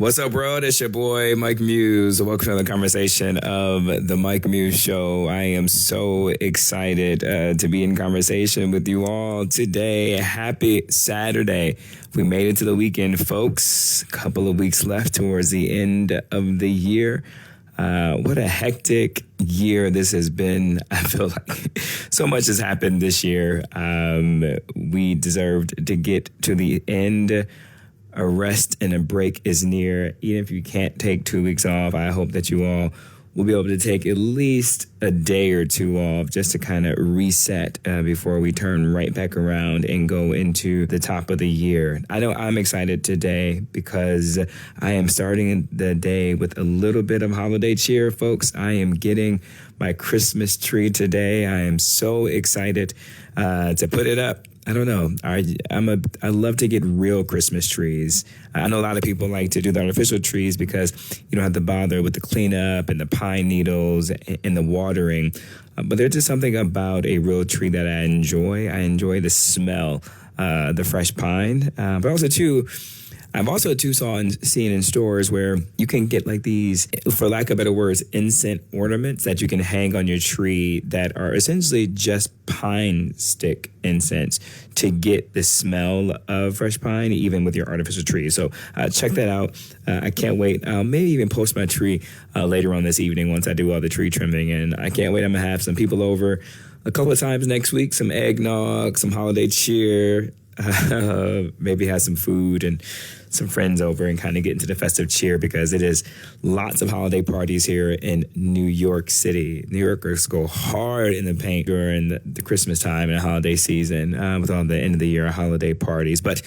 What's up, world? It's your boy, Mike Muse. Welcome to the conversation of the Mike Muse Show. I am so excited to be in conversation with you all today. Happy Saturday. We made it to the weekend, folks. A couple of weeks left towards the end of the year. What a hectic year this has been. I feel like so much has happened this year. We deserved to get to the end. A rest and a break is near. Even if you can't take 2 weeks off, I hope that you all will be able to take at least a day or two off just to kind of reset before we turn right back around and go into the top of the year. I know I'm excited today because I am starting the day with a little bit of holiday cheer, folks. I am getting my Christmas tree today. I am so excited to put it up. I don't know. I love to get real Christmas trees. I know a lot of people like to do the artificial trees because you don't have to bother with the cleanup and the pine needles and the watering. But there's just something about a real tree that I enjoy. I enjoy the smell, the fresh pine. But also too, I've also seen in stores where you can get like these, for lack of better words, incense ornaments that you can hang on your tree that are essentially just pine stick incense to get the smell of fresh pine, even with your artificial tree. So check that out. I can't wait. I'll maybe even post my tree later on this evening once I do all the tree trimming. And I can't wait. I'm going to have some people over a couple of times next week, some eggnog, some holiday cheer, maybe have some food and some friends over and kind of get into the festive cheer because it is lots of holiday parties here in New York City. New Yorkers go hard in the paint during the Christmas time and the holiday season with all the end of the year holiday parties. But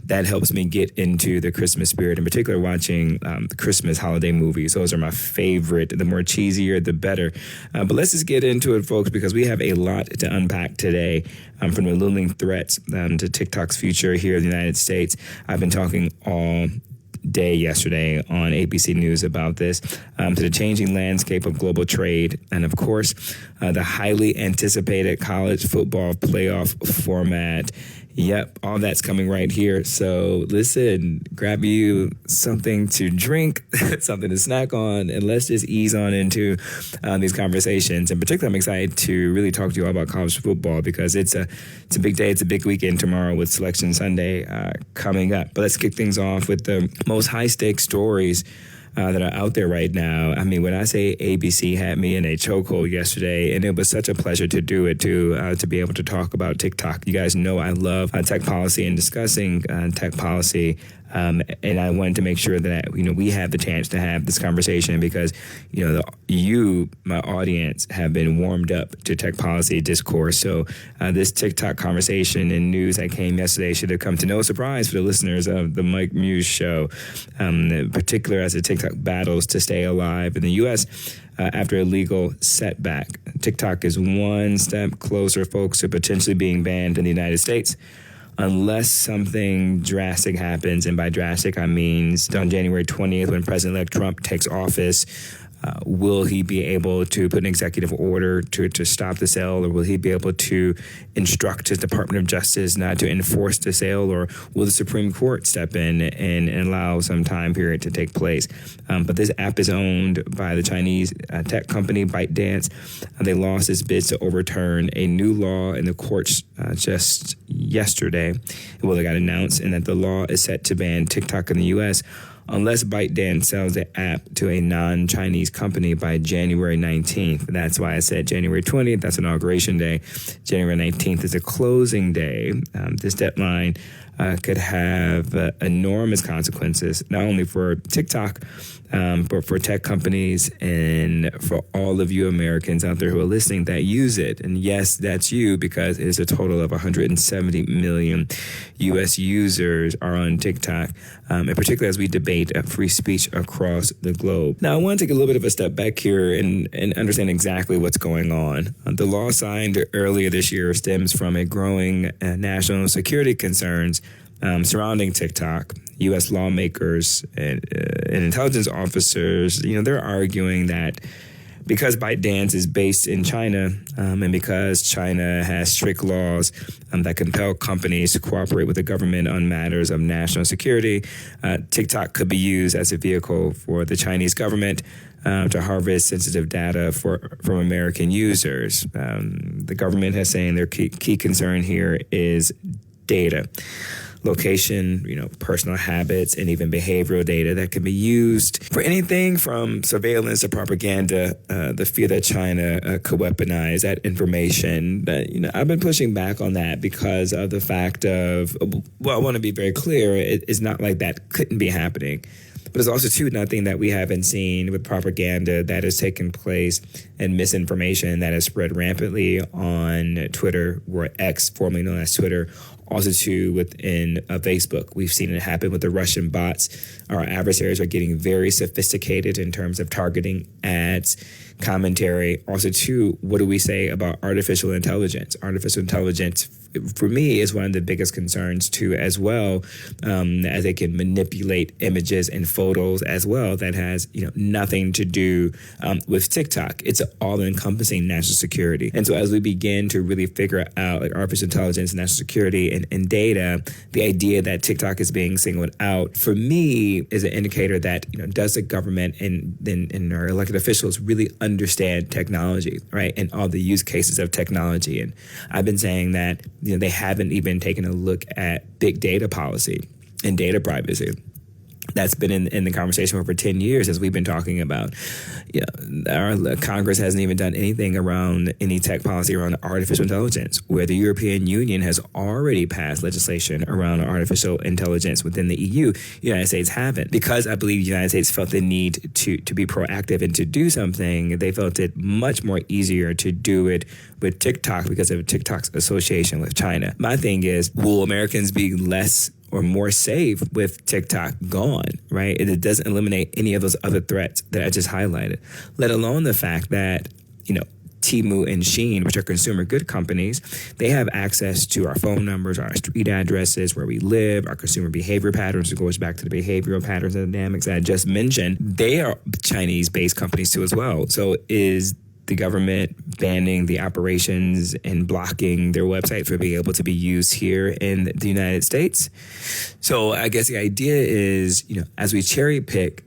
that helps me get into the Christmas spirit, in particular watching the Christmas holiday movies. Those are my favorite. The more cheesier, the better. But let's just get into it, folks, because we have a lot to unpack today. From the looming threats to TikTok's future here in the United States. I've been talking all day yesterday on ABC News about this, to the changing landscape of global trade, and of course, the highly anticipated college football playoff format. Yep, all that's coming right here. So listen, grab you something to drink, something to snack on, and let's just ease on into these conversations. In particular, I'm excited to really talk to you all about college football because it's a big day. It's a big weekend tomorrow with Selection Sunday coming up. But let's kick things off with the most high-stakes stories that are out there right now. I mean, when I say ABC had me in a chokehold yesterday, and it was such a pleasure to do it too, to be able to talk about TikTok. You guys know I love tech policy and discussing tech policy. And I wanted to make sure that, we have the chance to have this conversation because, my audience, have been warmed up to tech policy discourse. So this TikTok conversation and news that came yesterday should have come to no surprise for the listeners of the Mike Muse Show, in particular as the TikTok battles to stay alive in the U.S. After a legal setback. TikTok is one step closer, folks, to potentially being banned in the United States. Unless something drastic happens, and by drastic I mean on January 20th when President-elect Trump takes office, will he be able to put an executive order to stop the sale, or will he be able to instruct his Department of Justice not to enforce the sale, or will the Supreme Court step in and allow some time period to take place? But this app is owned by the Chinese tech company ByteDance. They lost its bids to overturn a new law in the courts just yesterday. Well, it got announced, and that the law is set to ban TikTok in the U.S. unless ByteDance sells the app to a non-Chinese company by January 19th. That's why I said January 20th. That's Inauguration Day. January 19th is a closing day. This deadline could have enormous consequences, not only for TikTok, but for tech companies and for all of you Americans out there who are listening that use it. And yes, that's you, because it's a total of 170 million U.S. users are on TikTok, in particular as we debate free speech across the globe. Now, I want to take a little bit of a step back here and understand exactly what's going on. The law signed earlier this year stems from a growing national security concerns surrounding TikTok. U.S. lawmakers and intelligence officers, they're arguing that Because ByteDance is based in China, and because China has strict laws that compel companies to cooperate with the government on matters of national security, TikTok could be used as a vehicle for the Chinese government to harvest sensitive data from American users. The government has saying their key concern here is data. Location, personal habits, and even behavioral data that can be used for anything from surveillance to propaganda. The fear that China could weaponize that information. But, I've been pushing back on that because of the fact of, I want to be very clear, it's not like that couldn't be happening. But it's also, too, nothing that we haven't seen with propaganda that has taken place and misinformation that has spread rampantly on Twitter, or X, formerly known as Twitter. Also, too, within Facebook. We've seen it happen with the Russian bots. Our adversaries are getting very sophisticated in terms of targeting ads, commentary. Also, too, what do we say about artificial intelligence? Artificial intelligence, for me, is one of the biggest concerns, too, as well, as they can manipulate images and photos as well. That has, nothing to do with TikTok. It's all-encompassing national security. And so as we begin to really figure out artificial intelligence, national security, and data, the idea that TikTok is being singled out, for me, is an indicator that, does the government and our elected officials really understand technology, right, and all the use cases of technology? And I've been saying that, they haven't even taken a look at big data policy and data privacy. That's been in the conversation for over 10 years as we've been talking about. Our Congress hasn't even done anything around any tech policy around artificial intelligence, where the European Union has already passed legislation around artificial intelligence within the EU. The United States haven't. Because I believe the United States felt the need to be proactive and to do something, they felt it much more easier to do it with TikTok because of TikTok's association with China. My thing is, will Americans be less or more safe with TikTok gone, right? It doesn't eliminate any of those other threats that I just highlighted, let alone the fact that, Temu and Shein, which are consumer good companies, they have access to our phone numbers, our street addresses, where we live, our consumer behavior patterns. It goes back to the behavioral patterns and dynamics that I just mentioned. They are Chinese-based companies too as well. So is the government banning the operations and blocking their website for being able to be used here in the United States? So I guess the idea is, as we cherry pick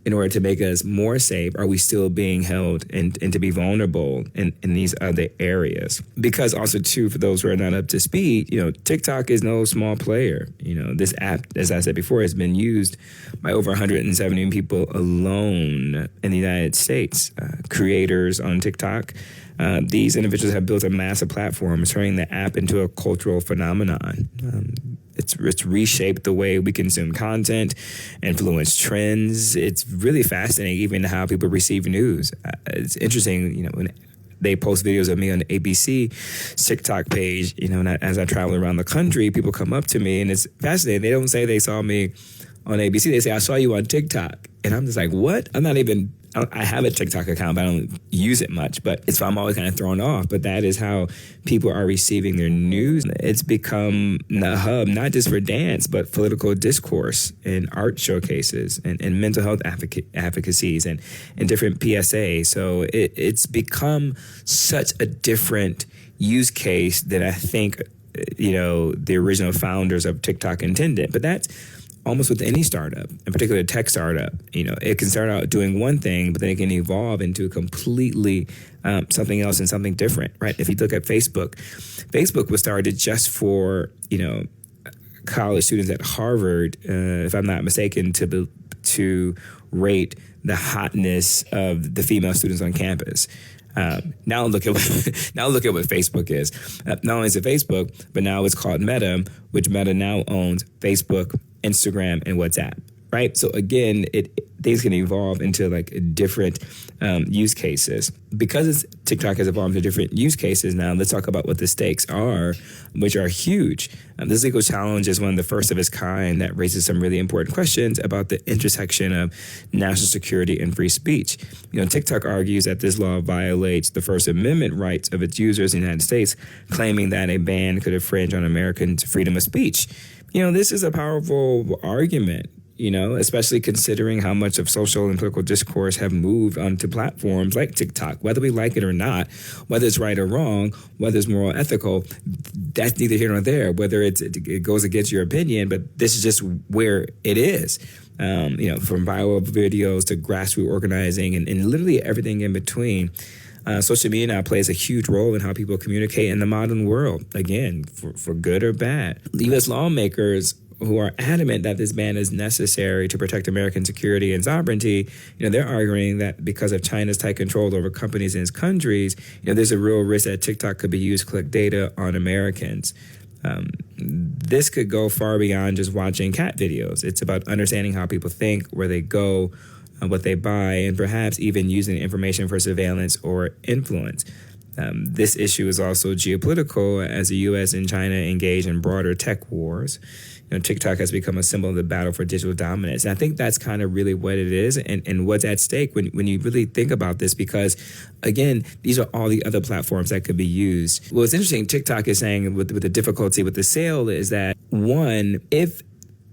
in order to make us more safe, are we still being held and to be vulnerable in these other areas? Because also, too, for those who are not up to speed, TikTok is no small player. This app, as I said before, has been used by over 170 million people alone in the United States. Creators on TikTok, these individuals have built a massive platform, turning the app into a cultural phenomenon. It's reshaped the way we consume content, influenced trends. It's really fascinating, even how people receive news. It's interesting, when they post videos of me on the ABC TikTok page, and as I travel around the country, people come up to me, and it's fascinating. They don't say they saw me on ABC. They say, I saw you on TikTok. And I'm just like, what? I have a TikTok account, but I don't use it much. But I'm always kind of thrown off. But that is how people are receiving their news. It's become a hub, not just for dance, but political discourse and art showcases and mental health advocacies and different PSAs. So it's become such a different use case than I think, the original founders of TikTok intended. But that's almost with any startup, in particular a tech startup. It can start out doing one thing, but then it can evolve into completely something else and something different, right? If you look at Facebook was started just for, college students at Harvard, if I'm not mistaken, to rate the hotness of the female students on campus. Now look at what Facebook is. Not only is it Facebook, but now it's called Meta, which Meta now owns Facebook, Instagram, and WhatsApp, right? So again, things can evolve into different use cases. Because TikTok has evolved into different use cases now, let's talk about what the stakes are, which are huge. This legal challenge is one of the first of its kind that raises some really important questions about the intersection of national security and free speech. TikTok argues that this law violates the First Amendment rights of its users in the United States, claiming that a ban could infringe on Americans' freedom of speech. This is a powerful argument. especially considering how much of social and political discourse have moved onto platforms like TikTok, whether we like it or not, whether it's right or wrong, whether it's moral or ethical, that's neither here nor there, whether it goes against your opinion, but this is just where it is. From viral videos to grassroots organizing and literally everything in between. Social media now plays a huge role in how people communicate in the modern world, again, for good or bad. U.S. lawmakers who are adamant that this ban is necessary to protect American security and sovereignty, they're arguing that because of China's tight control over companies in its countries, there's a real risk that TikTok could be used to collect data on Americans. This could go far beyond just watching cat videos. It's about understanding how people think, where they go, what they buy, and perhaps even using information for surveillance or influence. This issue is also geopolitical as the U.S. and China engage in broader tech wars. TikTok has become a symbol of the battle for digital dominance. And I think that's kind of really what it is and what's at stake when you really think about this, because, again, these are all the other platforms that could be used. What's interesting, TikTok is saying with the difficulty with the sale is that, one, if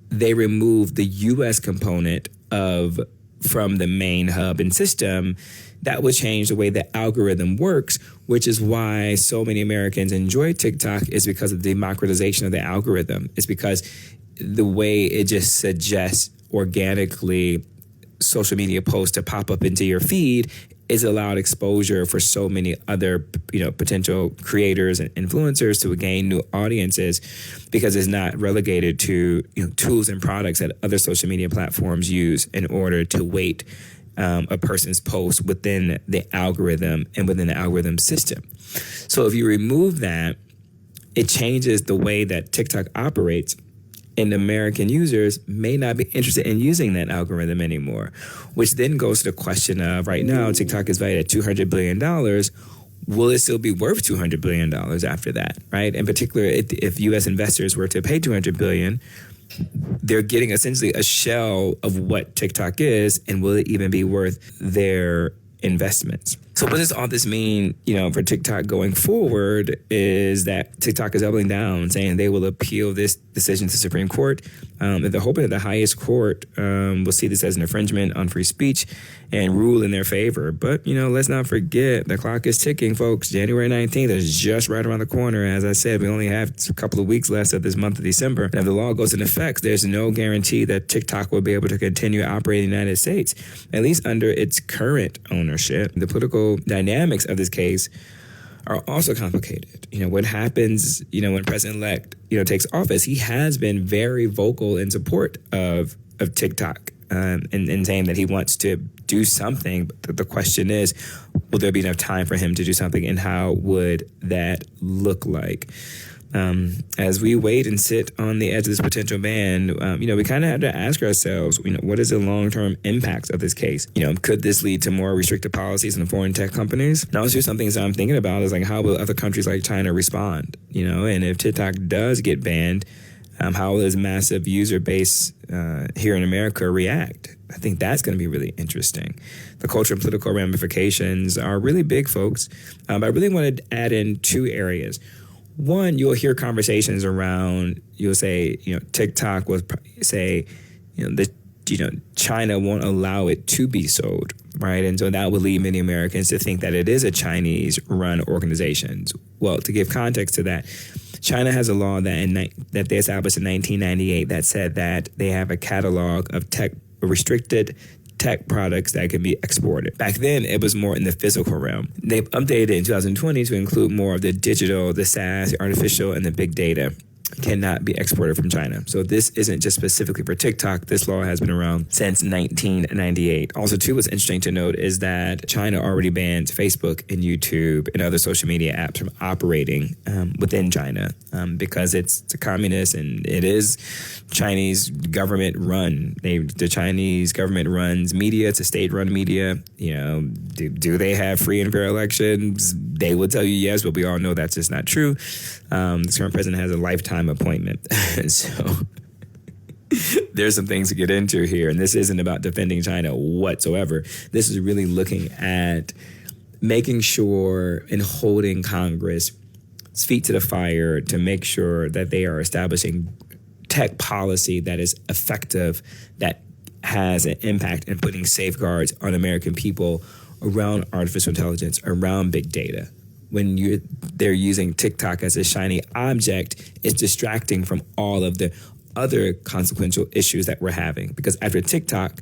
they remove the U.S. component from the main hub and system, that would change the way the algorithm works, which is why so many Americans enjoy TikTok, is because of the democratization of the algorithm. It's because the way it just suggests organically social media posts to pop up into your feed is allowed exposure for so many other, potential creators and influencers to gain new audiences, because it's not relegated to tools and products that other social media platforms use in order to weight a person's post within the algorithm and within the algorithm system. So if you remove that, it changes the way that TikTok operates, and American users may not be interested in using that algorithm anymore, which then goes to the question of, right now, TikTok is valued at $200 billion. Will it still be worth $200 billion after that, right? In particular, if U.S. investors were to pay $200 billion, they're getting essentially a shell of what TikTok is, and will it even be worth their investments? So what does all this mean, for TikTok going forward, is that TikTok is doubling down, saying they will appeal this decision to the Supreme Court. They're hoping that the highest court will see this as an infringement on free speech and rule in their favor. But, let's not forget, the clock is ticking, folks. January 19th is just right around the corner. As I said, we only have a couple of weeks left of this month of December. And if the law goes into effect, there's no guarantee that TikTok will be able to continue operating in the United States, at least under its current ownership. The political dynamics of this case are also complicated. What happens, when President-elect, takes office, he has been very vocal in support of TikTok and saying that he wants to do something. But the question is, will there be enough time for him to do something, and how would that look like? As we wait and sit on the edge of this potential ban, we kind of have to ask ourselves, what is the long-term impacts of this case? Could this lead to more restrictive policies in foreign tech companies? And also, some things that I'm thinking about is, how will other countries like China respond? And if TikTok does get banned, how will this massive user base here in America react? I think that's going to be really interesting. The cultural and political ramifications are really big, folks. But I really want to add in two areas. One, you'll hear conversations around, you'll say, TikTok will say, China won't allow it to be sold, right? And so that would lead many Americans to think that it is a Chinese-run organization. Well, to give context to that, China has a law that they established in 1998 that said that they have a catalog of restricted tech products that can be exported. Back then, it was more in the physical realm. They've updated it in 2020 to include more of the digital, the SaaS, the artificial, and the big data cannot be exported from China. So this isn't just specifically for TikTok. This law has been around since 1998. Also, too, what's interesting to note is that China already banned Facebook and YouTube and other social media apps from operating within China because it's a communist and it is Chinese government run. The Chinese government runs media. It's a state-run media. Do they have free and fair elections? They will tell you yes, but we all know that's just not true. The current president has a lifetime appointment. So there's some things to get into here. And this isn't about defending China whatsoever. This is really looking at making sure and holding Congress feet to the fire to make sure that they are establishing tech policy that is effective, that has an impact in putting safeguards on American people around artificial intelligence, around big data. When they're using TikTok as a shiny object, it's distracting from all of the other consequential issues that we're having. Because after TikTok,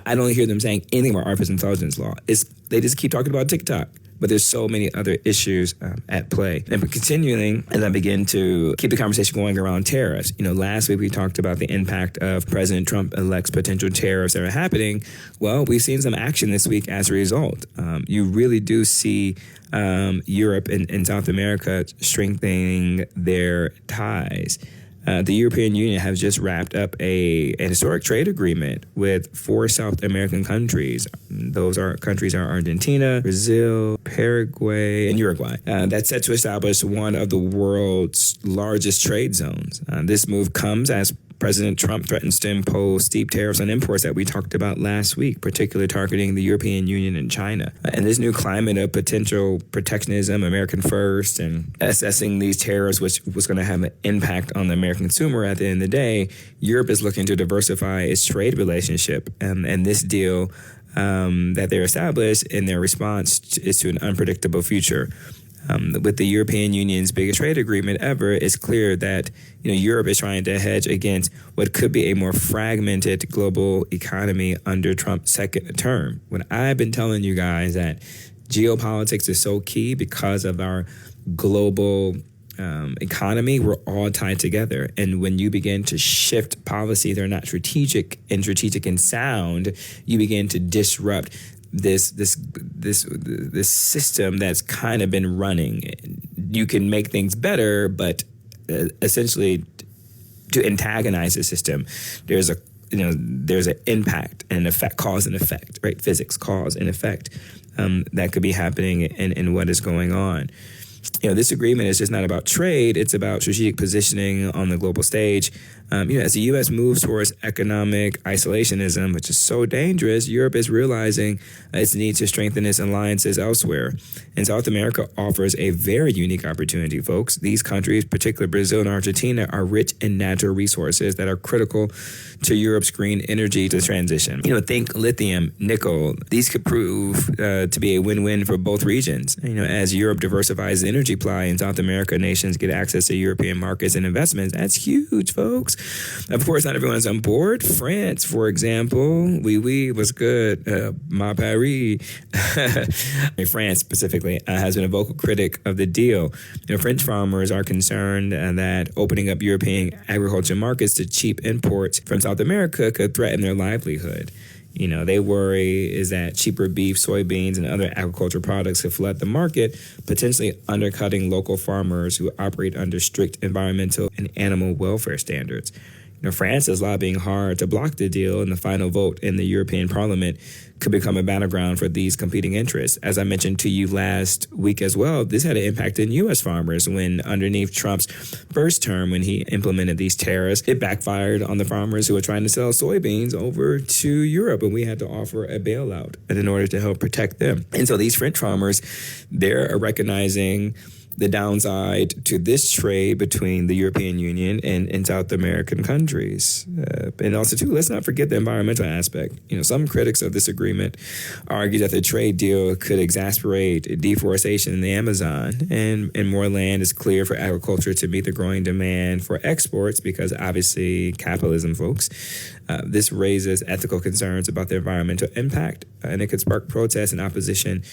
I don't hear them saying anything about artificial intelligence law. They just keep talking about TikTok. But there's so many other issues at play. And continuing, as I begin to keep the conversation going around tariffs, last week we talked about the impact of President Trump-elect's potential tariffs that are happening. Well, we've seen some action this week as a result. You really do see Europe and South America strengthening their ties. The European Union has just wrapped up an historic trade agreement with 4 South American countries. Those countries are Argentina, Brazil, Paraguay, and Uruguay. That's set to establish one of the world's largest trade zones. This move comes as President Trump threatens to impose steep tariffs on imports that we talked about last week, particularly targeting the European Union and China. In this new climate of potential protectionism, American first, and assessing these tariffs, which was going to have an impact on the American consumer at the end of the day, Europe is looking to diversify its trade relationship. And this deal that they're established in their response is to an unpredictable future. With the European Union's biggest trade agreement ever, it's clear that Europe is trying to hedge against what could be a more fragmented global economy under Trump's second term. When I've been telling you guys that geopolitics is so key because of our global economy, we're all tied together. And when you begin to shift policies that are not strategic and sound, you begin to disrupt this system that's kind of been running. You can make things better, but essentially to antagonize the system, there's an impact and an effect, cause and effect, right? Physics, cause and effect, that could be happening in what is going on. This agreement is just not about trade. It's about strategic positioning on the global stage. As the U.S. moves towards economic isolationism, which is so dangerous, Europe is realizing its need to strengthen its alliances elsewhere. And South America offers a very unique opportunity, folks. These countries, particularly Brazil and Argentina, are rich in natural resources that are critical to Europe's green energy transition. Think lithium, nickel. These could prove to be a win-win for both regions. As Europe diversifies the energy supply and South America nations get access to European markets and investments, that's huge, folks. Of course, not everyone's on board. France, for example, was good. Ma Paris, France specifically, has been a vocal critic of the deal. French farmers are concerned that opening up European agriculture markets to cheap imports from South America could threaten their livelihood. They worry is that cheaper beef, soybeans, and other agricultural products could flood the market, potentially undercutting local farmers who operate under strict environmental and animal welfare standards. France is lobbying hard to block the deal, and the final vote in the European Parliament could become a battleground for these competing interests. As I mentioned to you last week as well, this had an impact on U.S. farmers when underneath Trump's first term, when he implemented these tariffs, it backfired on the farmers who were trying to sell soybeans over to Europe, and we had to offer a bailout in order to help protect them. And so these French farmers, they're recognizing the downside to this trade between the European Union and South American countries. And also, too, let's not forget the environmental aspect. Some critics of this agreement argue that the trade deal could exacerbate deforestation in the Amazon, and more land is cleared for agriculture to meet the growing demand for exports because, obviously, capitalism, folks. This raises ethical concerns about the environmental impact, and it could spark protests and opposition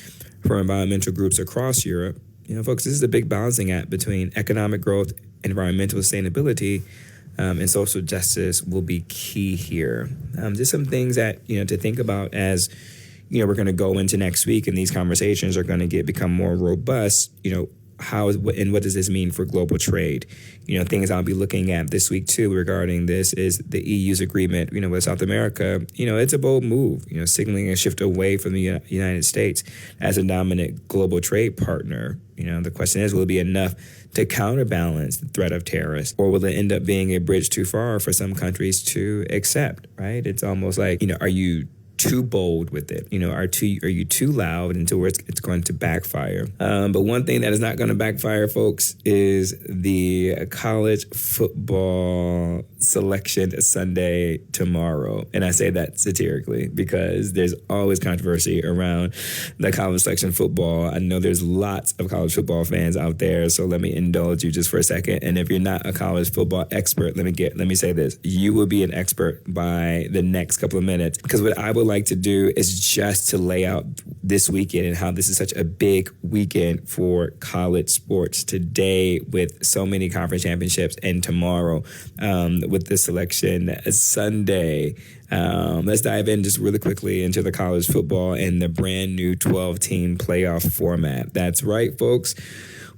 from environmental groups across Europe. Folks, this is a big balancing act between economic growth, environmental sustainability, and social justice will be key here. Just some things that, to think about as, we're going to go into next week and these conversations are going to become more robust. How and what does this mean for global trade? Things I'll be looking at this week too regarding this is the EU's agreement, with South America. It's a bold move, signaling a shift away from the United States as a dominant global trade partner. The question is, will it be enough to counterbalance the threat of tariffs, or will it end up being a bridge too far for some countries to accept, right? It's almost like, are you too bold with it? Are you too loud until it's going to backfire? But one thing that is not going to backfire, folks, is the college football Selection Sunday tomorrow. And I say that satirically because there's always controversy around the college selection football. I know there's lots of college football fans out there, so let me indulge you just for a second. And if you're not a college football expert, let me say this. You will be an expert by the next couple of minutes, because what I would like to do is just to lay out this weekend and how this is such a big weekend for college sports today with so many conference championships, and tomorrow with the Selection Sunday. Let's dive in just really quickly into the college football and the brand new 12-team playoff format. That's right, folks.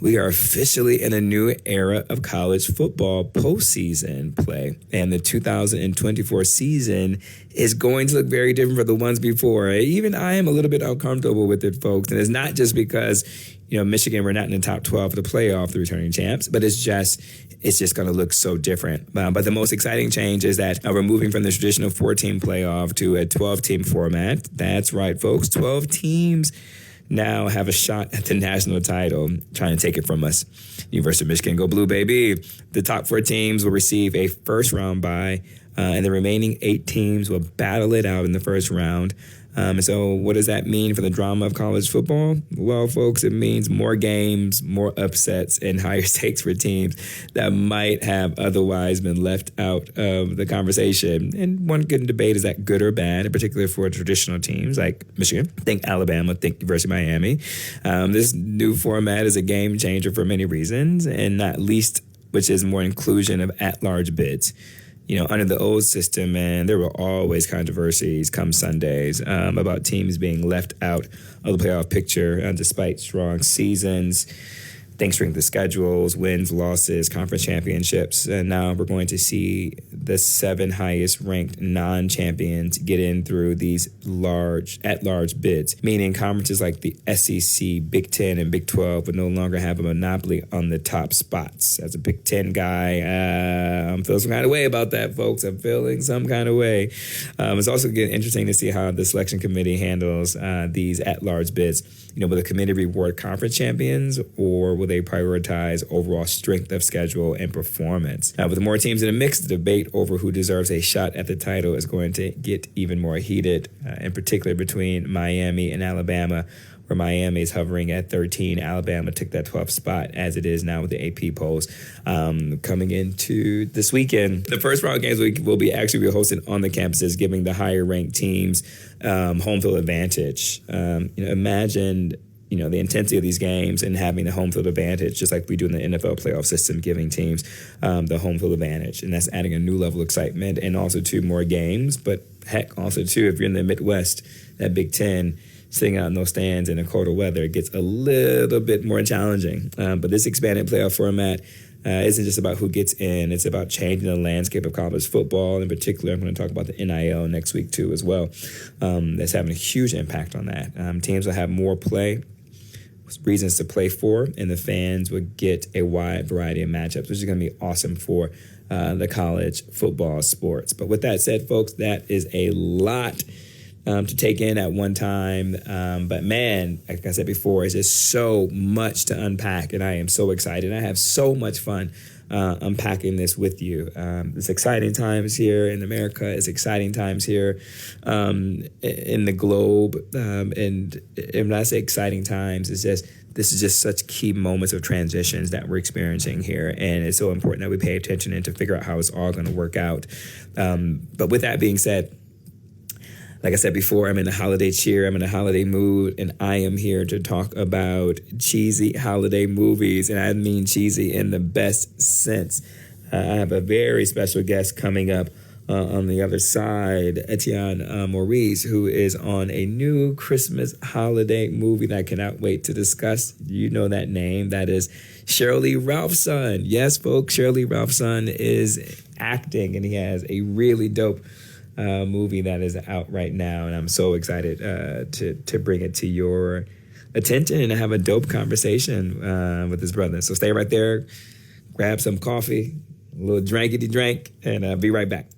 We are officially in a new era of college football postseason play, and the 2024 season is going to look very different for the ones before. Even I am a little bit uncomfortable with it, folks, and it's not just because, Michigan, we're not in the top 12 of the playoff, the returning champs, but it's just going to look so different. But the most exciting change is that we're moving from the traditional 4-team playoff to a 12-team format. That's right, folks. 12 teams now have a shot at the national title, trying to take it from us. University of Michigan, go blue, baby. The top 4 teams will receive a first-round bye, and the remaining 8 teams will battle it out in the first round. And so what does that mean for the drama of college football? Well, folks, it means more games, more upsets, and higher stakes for teams that might have otherwise been left out of the conversation. And one good debate, is that good or bad, in particular for traditional teams like Michigan, think Alabama, think University of Miami. This new format is a game changer for many reasons, and not least, which is more inclusion of at-large bids. Under the old system, man, there were always controversies come Sundays about teams being left out of the playoff picture despite strong seasons. Thanks to the schedules, wins, losses, conference championships. And now we're going to see the 7 highest ranked non-champions get in through these at-large bids, meaning conferences like the SEC, Big Ten, and Big 12 would no longer have a monopoly on the top spots. As a Big Ten guy, I'm feeling some kind of way about that, folks. I'm feeling some kind of way. It's also getting interesting to see how the selection committee handles these at-large bids. Will the committee reward conference champions, or will they prioritize overall strength of schedule and performance? With more teams in the mix, the debate over who deserves a shot at the title is going to get even more heated, in particular between Miami and Alabama, where Miami is hovering at 13. Alabama took that 12th spot, as it is now with the AP polls. Coming into this weekend, the first round games will be hosted on the campuses, giving the higher-ranked teams home field advantage. Imagine the intensity of these games and having the home field advantage, just like we do in the NFL playoff system, giving teams the home field advantage. And that's adding a new level of excitement, and also 2 more games. But heck, also, too, if you're in the Midwest, that Big Ten, sitting out in those stands in the colder weather, it gets a little bit more challenging. But this expanded playoff format isn't just about who gets in. It's about changing the landscape of college football. In particular, I'm going to talk about the NIL next week, too, as well. That's having a huge impact on that. Teams will have more play, reasons to play for, and the fans will get a wide variety of matchups, which is going to be awesome for the college football sports. But with that said, folks, that is a lot to take in at one time. But man, like I said before, it's just so much to unpack, and I am so excited. I have so much fun unpacking this with you. It's exciting times here in America. It's exciting times here in the globe. And when I say exciting times, this is just such key moments of transitions that we're experiencing here. And it's so important that we pay attention and to figure out how it's all going to work out. But with that being said, like I said before, I'm in a holiday cheer. I'm in a holiday mood, and I am here to talk about cheesy holiday movies, and I mean cheesy in the best sense. I have a very special guest coming up on the other side, Etienne Maurice, who is on a new Christmas holiday movie that I cannot wait to discuss. You know that name. That is Shirley Ralphson. Yes, folks, Shirley Ralphson is acting, and he has a really dope movie that is out right now, and I'm so excited to bring it to your attention and have a dope conversation with his brother. So stay right there, grab some coffee, a little drankety drink, and be right back.